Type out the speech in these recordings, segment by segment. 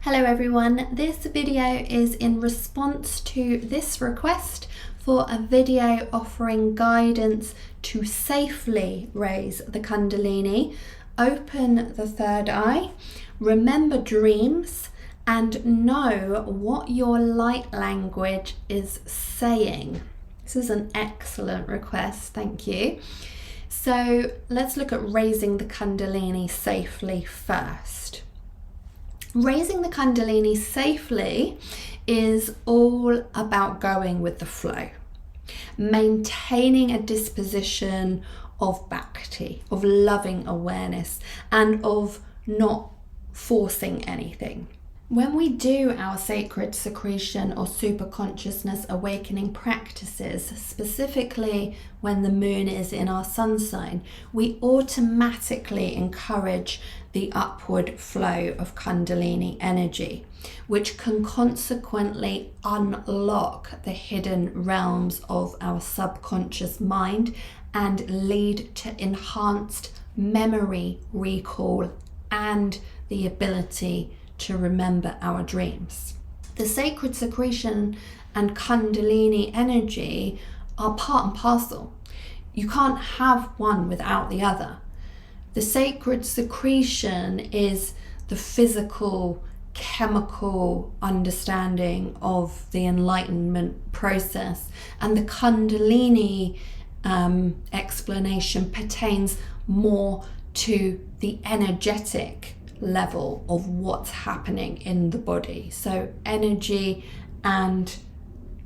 Hello everyone, this video is in response to this request for a video offering guidance to safely raise the Kundalini, open the third eye, remember dreams, and know what your light language is saying. This is an excellent request, thank you. So let's look at raising the Kundalini safely first. Raising the Kundalini safely is all about going with the flow, maintaining a disposition of Bhakti, of loving awareness, and of not forcing anything. When we do our sacred secretion or super consciousness awakening practices, specifically when the moon is in our sun sign, we automatically encourage the upward flow of Kundalini energy, which can consequently unlock the hidden realms of our subconscious mind and lead to enhanced memory recall and the ability to remember our dreams. The sacred secretion and Kundalini energy are part and parcel. You can't have one without the other. The sacred secretion is the physical, chemical understanding of the enlightenment process, and the Kundalini explanation pertains more to the energetic level of what's happening in the body. So energy and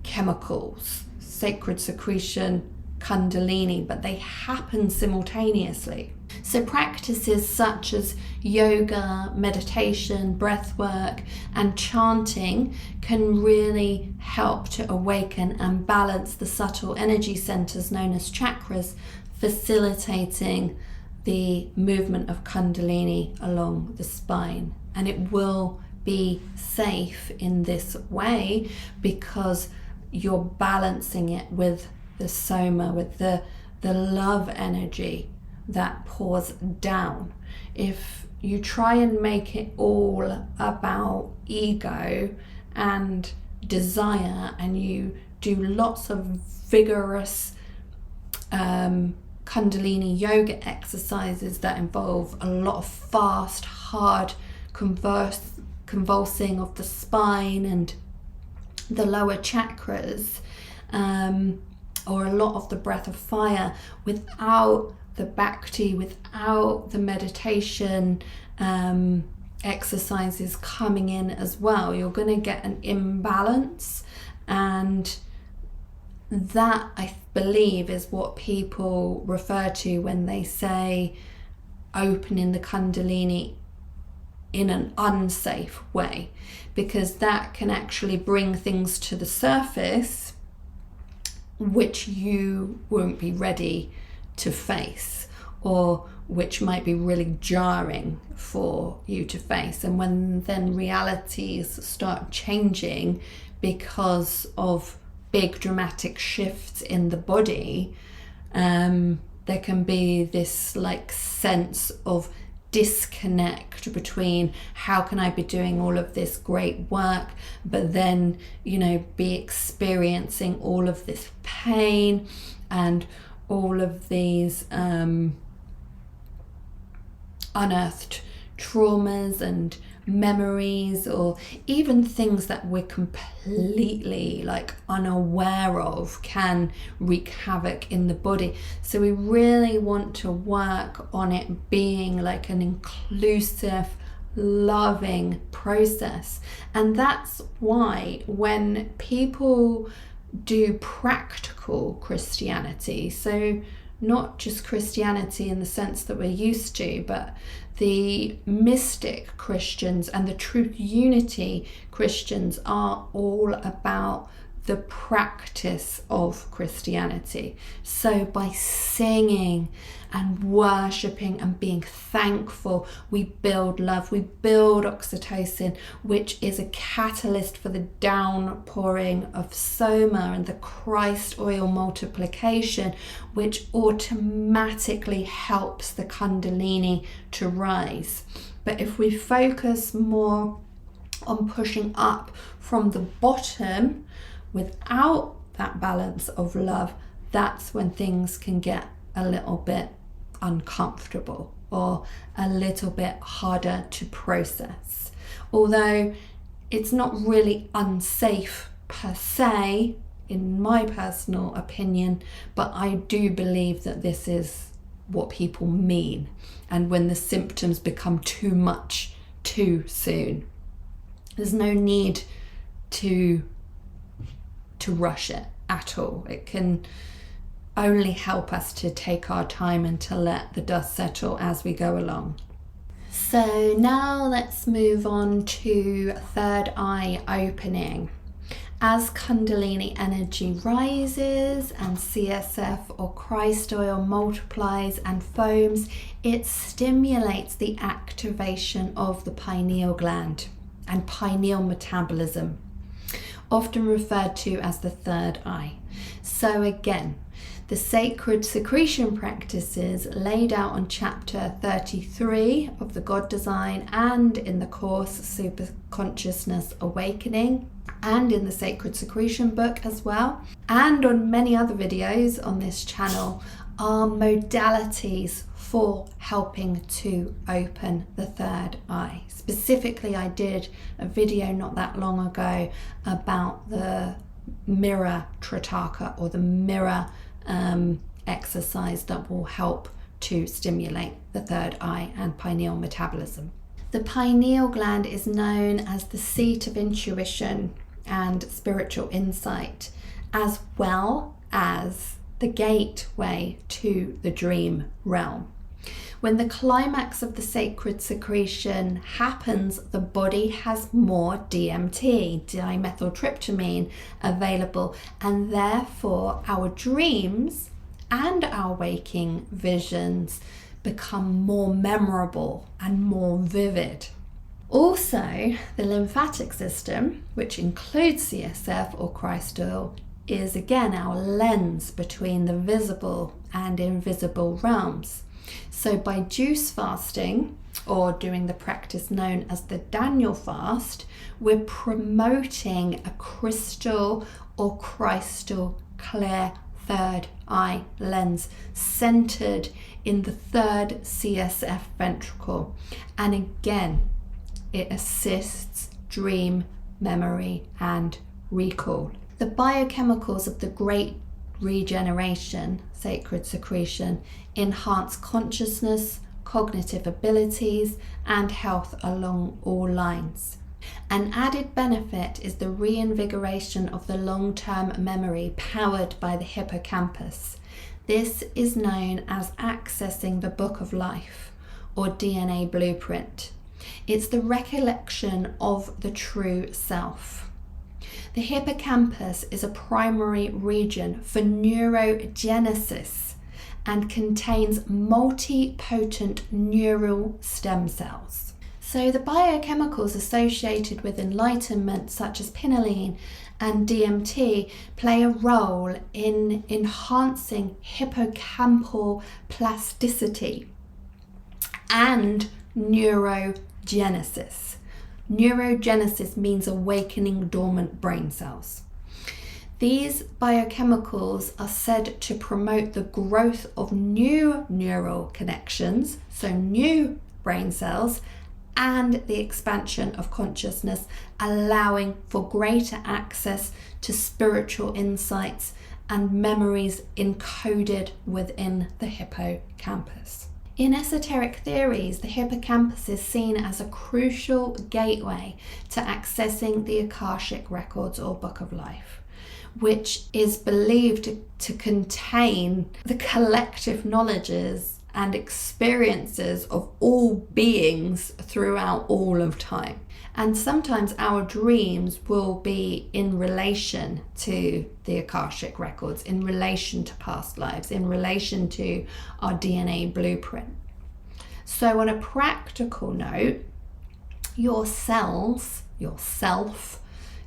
chemicals, sacred secretion, Kundalini, but they happen simultaneously. So practices such as yoga, meditation, breath work, and chanting can really help to awaken and balance the subtle energy centers known as chakras, facilitating the movement of Kundalini along the spine. And it will be safe in this way because you're balancing it with the soma, with the love energy that pours down. If you try and make it all about ego and desire, and you do lots of vigorous Kundalini yoga exercises that involve a lot of fast, hard convulsing of the spine and the lower chakras, or a lot of the breath of fire, without the Bhakti, without the meditation exercises coming in as well, you're going to get an imbalance. And that, I believe, is what people refer to when they say opening the Kundalini in an unsafe way, because that can actually bring things to the surface which you won't be ready to face, or which might be really jarring for you to face. And when then realities start changing because of big dramatic shifts in the body, there can be this like sense of disconnect between how can I be doing all of this great work, but then, you know, be experiencing all of this pain and all of these unearthed traumas and memories, or even things that we're completely like unaware of, can wreak havoc in the body. So we really want to work on it being like an inclusive, loving process. And that's why when people do practical Christianity, so not just Christianity in the sense that we're used to, but the mystic Christians and the truth unity Christians are all about the practice of Christianity. So by singing and worshipping and being thankful, we build love, we build oxytocin, which is a catalyst for the downpouring of soma and the Christ oil multiplication, which automatically helps the Kundalini to rise. But if we focus more on pushing up from the bottom without that balance of love, that's when things can get a little bit uncomfortable or a little bit harder to process. Although it's not really unsafe per se, in my personal opinion, but I do believe that this is what people mean, and when the symptoms become too much too soon, there's no need to rush it at all. It can only help us to take our time and to let the dust settle as we go along. So now let's move on to third eye opening. As Kundalini energy rises and CSF or Christ oil multiplies and foams, it stimulates the activation of the pineal gland and pineal metabolism, often referred to as the third eye. So again, the sacred secretion practices laid out on chapter 33 of the God Design and in the course Super Consciousness Awakening and in the Sacred Secretion book as well, and on many other videos on this channel, are modalities for helping to open the third eye. Specifically, I did a video not that long ago about the mirror tritaka, or the mirror exercise that will help to stimulate the third eye and pineal metabolism. The pineal gland is known as the seat of intuition and spiritual insight, as well as the gateway to the dream realm. When the climax of the sacred secretion happens, the body has more DMT, dimethyltryptamine, available, and therefore our dreams and our waking visions become more memorable and more vivid. Also, the lymphatic system, which includes CSF or Christ oil, is again our lens between the visible and invisible realms. So by juice fasting, or doing the practice known as the Daniel fast, we're promoting a crystal or crystal clear third eye lens centered in the third CSF ventricle. And again, it assists dream, memory, and recall. The biochemicals of the great regeneration, sacred secretion, enhance consciousness, cognitive abilities, and health along all lines. An added benefit is the reinvigoration of the long-term memory powered by the hippocampus. This is known as accessing the book of life, or DNA blueprint. It's the recollection of the true self. The hippocampus is a primary region for neurogenesis and contains multi-potent neural stem cells. So the biochemicals associated with enlightenment, such as pinnaline and DMT, play a role in enhancing hippocampal plasticity and neurogenesis. Neurogenesis means awakening dormant brain cells. These biochemicals are said to promote the growth of new neural connections, so new brain cells, and the expansion of consciousness, allowing for greater access to spiritual insights and memories encoded within the hippocampus. In esoteric theories, the hippocampus is seen as a crucial gateway to accessing the Akashic records or Book of Life, which is believed to contain the collective knowledges and experiences of all beings throughout all of time. And sometimes our dreams will be in relation to the Akashic records, in relation to past lives, in relation to our DNA blueprint. So on a practical note, your cells, your self,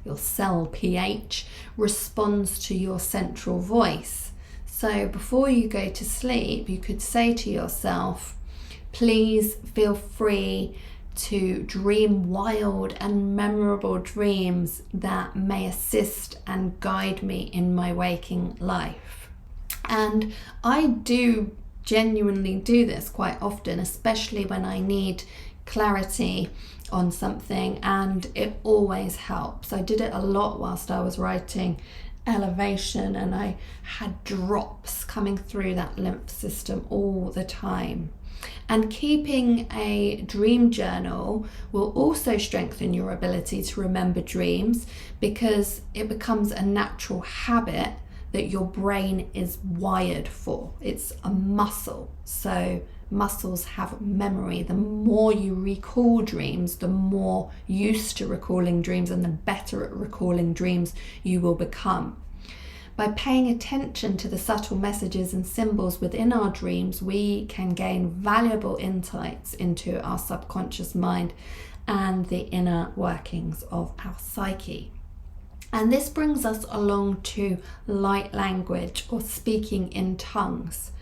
your cell pH responds to your central voice. So before you go to sleep, you could say to yourself, please feel free to dream wild and memorable dreams that may assist and guide me in my waking life. And I do genuinely do this quite often, especially when I need clarity on something, and it always helps. I did it a lot whilst I was writing Elevation, and I had drops coming through that lymph system all the time. And keeping a dream journal will also strengthen your ability to remember dreams, because it becomes a natural habit that your brain is wired for. It's a muscle. So muscles have memory. The more you recall dreams, the more used to recalling dreams and the better at recalling dreams you will become. By paying attention to the subtle messages and symbols within our dreams, we can gain valuable insights into our subconscious mind and the inner workings of our psyche. And this brings us along to light language, or speaking in tongues.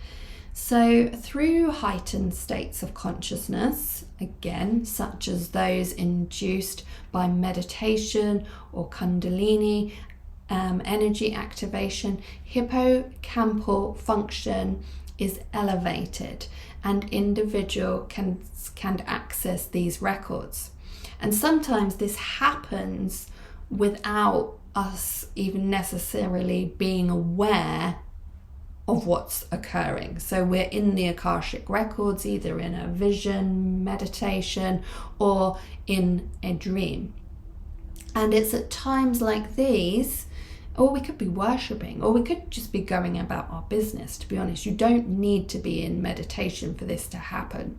So through heightened states of consciousness, again, such as those induced by meditation or Kundalini, energy activation, hippocampal function is elevated, and individual can access these records. And sometimes this happens without us even necessarily being aware of what's occurring. So we're in the Akashic records, either in a vision, meditation, or in a dream. And it's at times like these, or we could be worshipping, or we could just be going about our business, to be honest. You don't need to be in meditation for this to happen.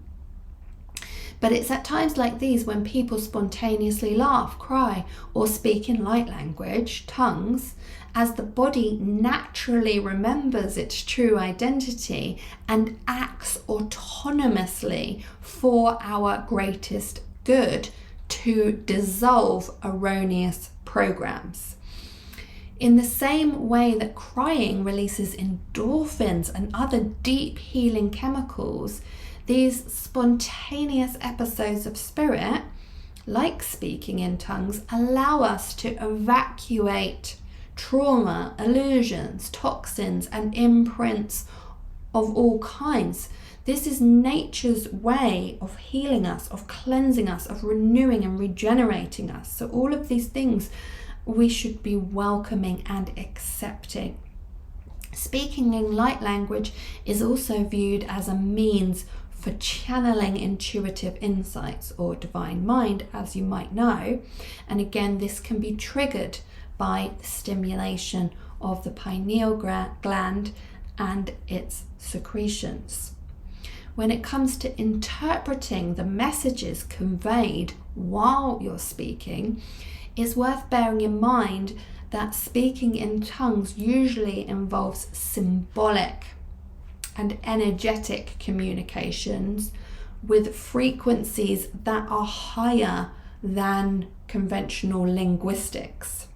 But it's at times like these when people spontaneously laugh, cry, or speak in light language, tongues, as the body naturally remembers its true identity and acts autonomously for our greatest good to dissolve erroneous programs. In the same way that crying releases endorphins and other deep healing chemicals, these spontaneous episodes of spirit, like speaking in tongues, allow us to evacuate trauma, illusions, toxins, and imprints of all kinds. This is nature's way of healing us, of cleansing us, of renewing and regenerating us. So all of these things we should be welcoming and accepting. Speaking in light language is also viewed as a means for channeling intuitive insights or divine mind, as you might know. And again, this can be triggered by the stimulation of the pineal gland and its secretions. When it comes to interpreting the messages conveyed while you're speaking, it's worth bearing in mind that speaking in tongues usually involves symbolic and energetic communications with frequencies that are higher than conventional linguistics.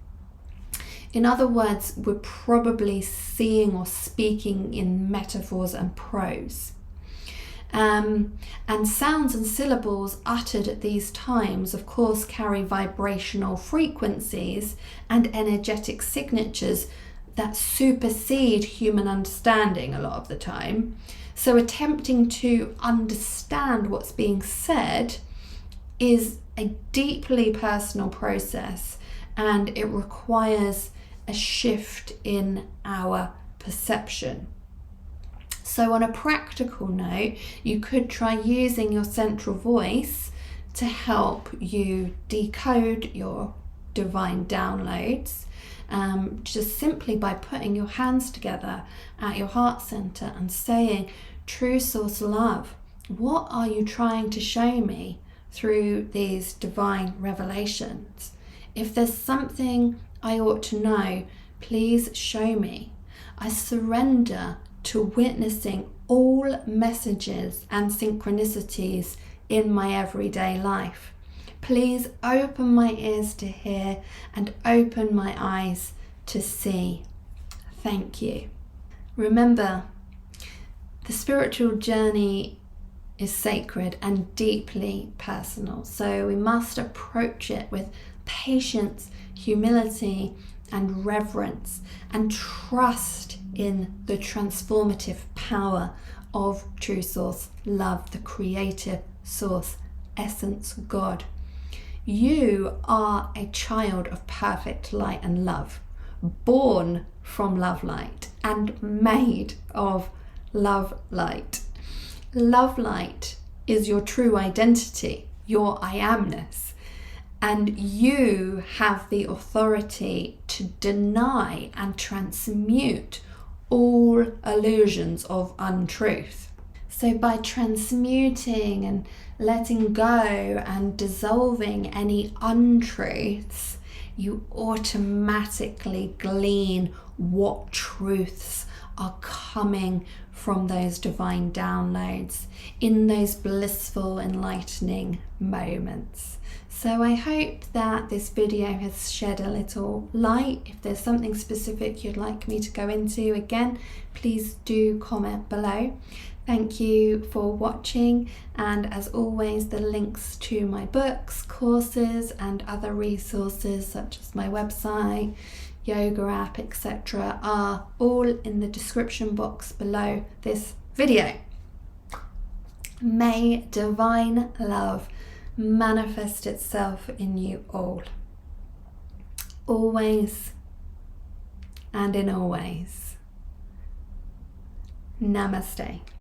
In other words, we're probably seeing or speaking in metaphors and prose. And sounds and syllables uttered at these times, of course, carry vibrational frequencies and energetic signatures that supersede human understanding a lot of the time. So attempting to understand what's being said is a deeply personal process, and it requires a shift in our perception. So on a practical note, you could try using your central voice to help you decode your divine downloads, just simply by putting your hands together at your heart center and saying, "True Source Love, what are you trying to show me through these divine revelations? If there's something I ought to know, please show me. I surrender to witnessing all messages and synchronicities in my everyday life. Please open my ears to hear and open my eyes to see. Thank you." Remember, the spiritual journey is sacred and deeply personal. So we must approach it with patience, humility, and reverence, and trust in the transformative power of true source love, the creative source, essence, God. You are a child of perfect light and love, born from love light and made of love light. Love light is your true identity, your I amness, and you have the authority to deny and transmute all illusions of untruth. So by transmuting and letting go and dissolving any untruths, you automatically glean what truths are coming from those divine downloads in those blissful, enlightening moments. So I hope that this video has shed a little light. If there's something specific you'd like me to go into, again, please do comment below. Thank you for watching, and as always, the links to my books, courses, and other resources such as my website, yoga app, etc. are all in the description box below this video. May divine love manifest itself in you all, always and in all ways. Namaste.